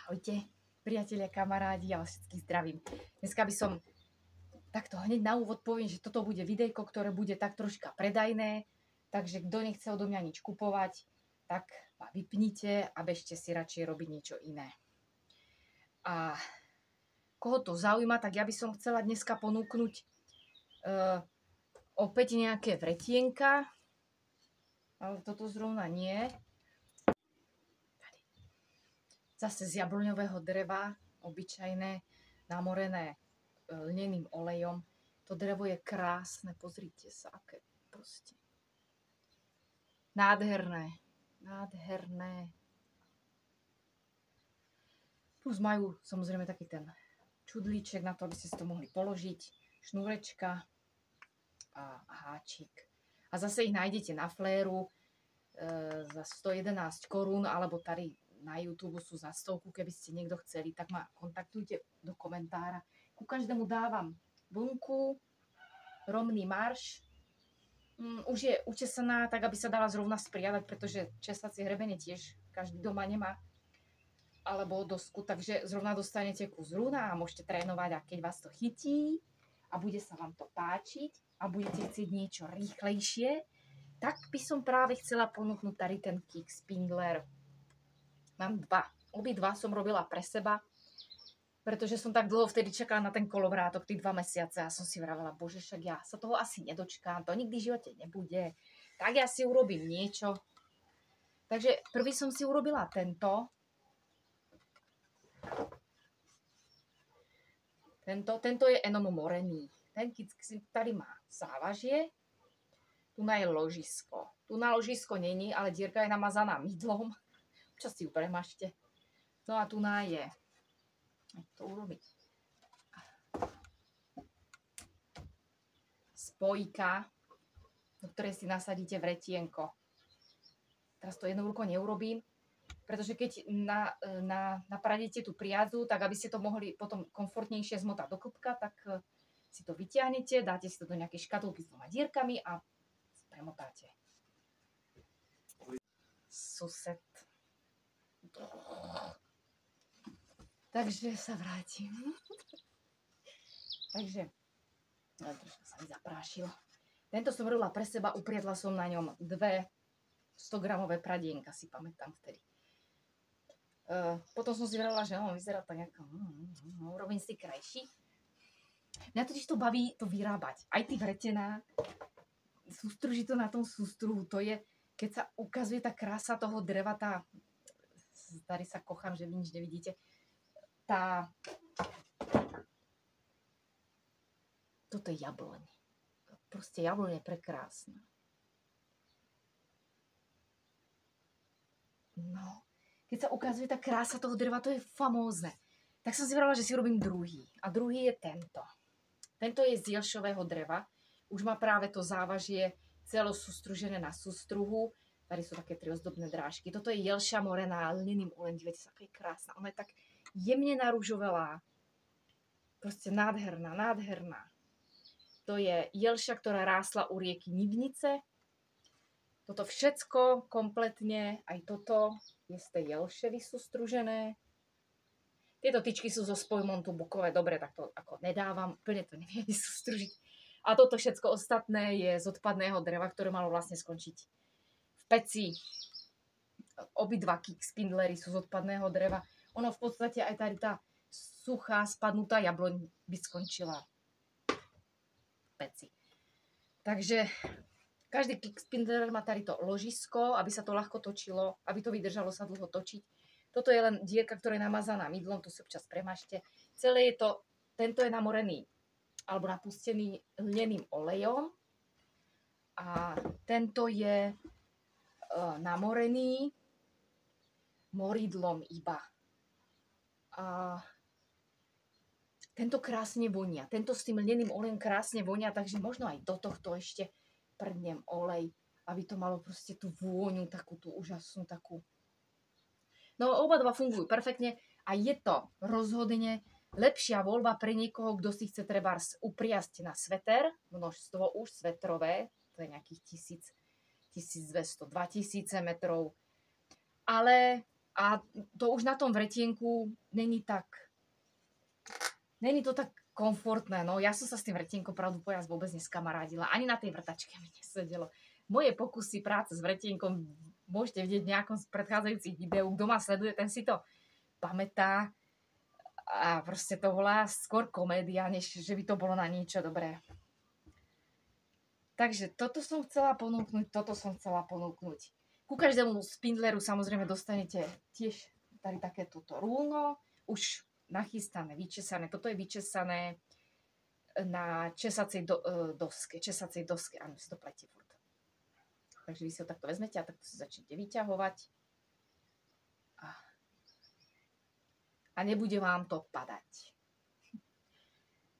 Ahojte, priatelia, kamarádi, ja vás všetkých zdravím. Dneska by som takto hneď na úvod poviem, že toto bude videjko, ktoré bude tak troška predajné, takže kto nechce odo mňa nič kupovať, tak ma vypnite a bežte si radšej robiť niečo iné. A koho to zaujíma, tak ja by som chcela dneska ponúknuť opäť nejaké vretienka, ale toto zrovna nie. Zase z jabloňového dreva, obyčajné, namorené lneným olejom. To drevo je krásne, pozrite sa, aké proste. Nádherné, nádherné. Plus majú samozrejme taký ten čudlíček na to, aby ste si to mohli položiť, šnúrečka a háčik. A zase ich nájdete na Fléru za 111 korún, alebo tady na YouTube sú za 100, keby ste niekto chceli, tak ma kontaktujte do komentára. Ku každému dávam vlnku, romný marš. Už je učesaná, tak aby sa dala zrovna spriadať, pretože česacie hrebene tiež každý doma nemá. Alebo dosku, takže zrovna dostanete kus rúna a môžete trénovať, a keď vás to chytí a bude sa vám to páčiť a budete chcieť niečo rýchlejšie, tak by som práve chcela ponúknuť tady ten Kick Spindler. Mám dva. Obidva som robila pre seba, pretože som tak dlho vtedy čakala na ten kolovrátok, tí 2 mesiace, a som si vravela, bože, však ja sa toho asi nedočkám, to nikdy v živote nebude, tak ja si urobím niečo. Takže prvý som si urobila tento. Tento je enom morený. Ten tady má závažie, tu na je ložisko. Tu na ložisko není, ale dierka je namazaná mydlom. Čo si ju premažte. No a tu na je. To urobiť. Spojka, do ktorej si nasadíte vretienko. Teraz to jednou rukou neurobím, pretože keď napradíte tú priadzu, tak aby ste to mohli potom komfortnejšie zmotať do klbka, tak si to vyťahnete, dáte si to do nejakej škatulky s 2 dierkami a premotáte. Sused. Takže sa vrátim. Takže, trošku sa mi zaprášil. Tento som robila pre seba, upriedla som na ňom 2 100-gramové pradienka, si pamätám vtedy. Potom som si vravela, že vyzerá tak ako, urobím si krajší. Mňa totiž to baví to vyrábať. Aj ty vretená, sústruží to na tom sústruhu, to je, keď sa ukazuje tá krása toho dreva, tady sa kochám, že vy nič nevidíte, toto je jabloň. Proste jabloň je prekrásna. No, keď sa ukazuje tá krása toho dreva, to je famózne. Tak som si vravela, že si urobím druhý. A druhý je tento. Tento je z jelšového dreva. Už má práve to závažie celo sústružené na sústruhu. Tady sú také 3 ozdobné drážky. Toto je jelša morená lneným olejom. Dívejte sa, aká je krásna. Ona je tak jemne naružovelá. Proste nádherná, nádherná. To je jelša, ktorá rásla u rieky Nivnice. Toto všetko kompletne, aj toto je z tej jelše vysústružené. Tieto tyčky sú zo spojmontu bukové. Dobre, tak to ako nedávam. Úplne to neviem vysústružiť. A toto všetko ostatné je z odpadného dreva, ktoré malo vlastne skončiť v peci. Obidva Kick Spindlery sú z odpadného dreva. Ono v podstate aj tady tá suchá, spadnutá jabloň by skončila v peci. Takže každý Kick Spindler má tady to ložisko, aby sa to ľahko točilo, aby to vydržalo sa dlho točiť. Toto je len dierka, ktorá je namazaná mydlom, to si občas premažte. Celé je to, tento je namorený alebo napustený lneným olejom a tento je namorený moridlom iba. A tento krásne vonia. Tento s tým lneným olejom krásne vonia, takže možno aj do tohto ešte prdnem olej, aby to malo proste tú vôňu, takú tú úžasnú, takú. No oba dva fungujú perfektne a je to rozhodne lepšia voľba pre niekoho, kto si chce trebárs upriasť na sveter, množstvo už svetrové, to je nejakých 1200, 2000 metrov. Ale A to už na tom vretienku není to tak komfortné. No, ja som sa s tým vretienkom pravdu povedať vôbec neskamarádila. Ani na tej vrtačke mi nesedelo. Moje pokusy práce s vretienkom môžete vidieť v nejakom z predchádzajúcich videí. Kto ma sleduje, ten si to pamätá. A proste to bola skôr komédia, než že by to bolo na niečo dobré. Takže toto som chcela ponúknuť, toto som chcela ponúknuť. Ku každému spindleru samozrejme dostanete tiež tady také toto rúno, už nachystané, vyčesané. Toto je vyčesané na česacej doske, áno, si to pletie furt. Takže vy si ho takto vezmete a takto si začnete vyťahovať. A nebude vám to padať.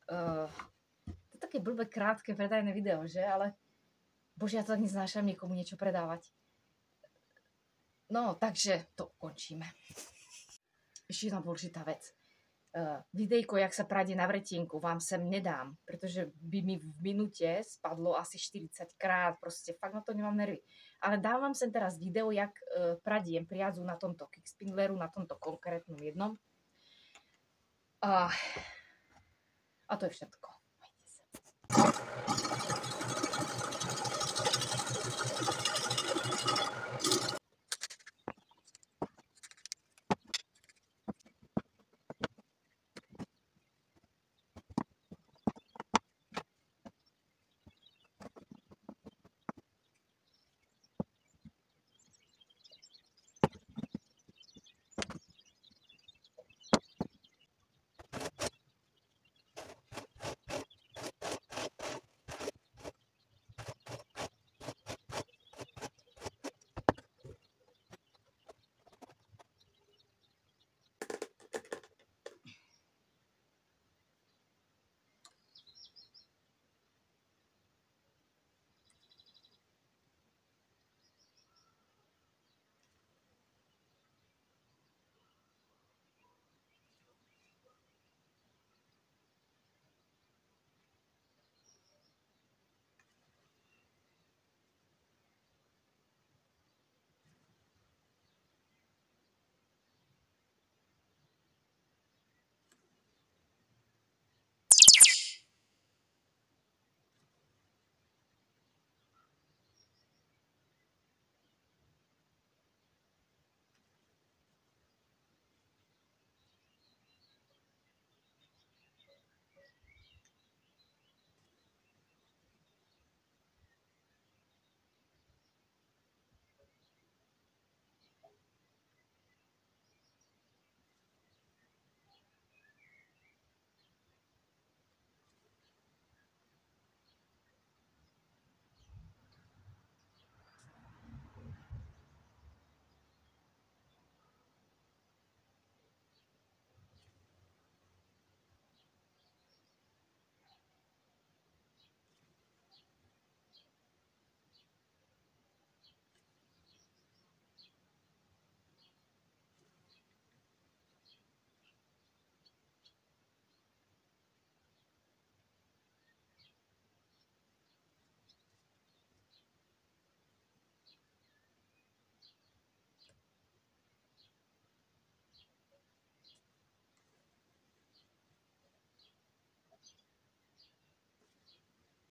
To je také blbé, krátke, predajné video, že? Ale bože, ja to tak neznášam niekomu niečo predávať. No, takže to ukončíme. Ešte jedna dôležitá vec. Videjko, jak sa pradie na vretienku, vám sem nedám, pretože by mi v minúte spadlo asi 40 krát, proste fakt na to nemám nervy. Ale dám vám sem teraz video, jak pradiem priadzu na tomto kickspindleru, na tomto konkrétnom jednom. A to je všetko. Majte sa.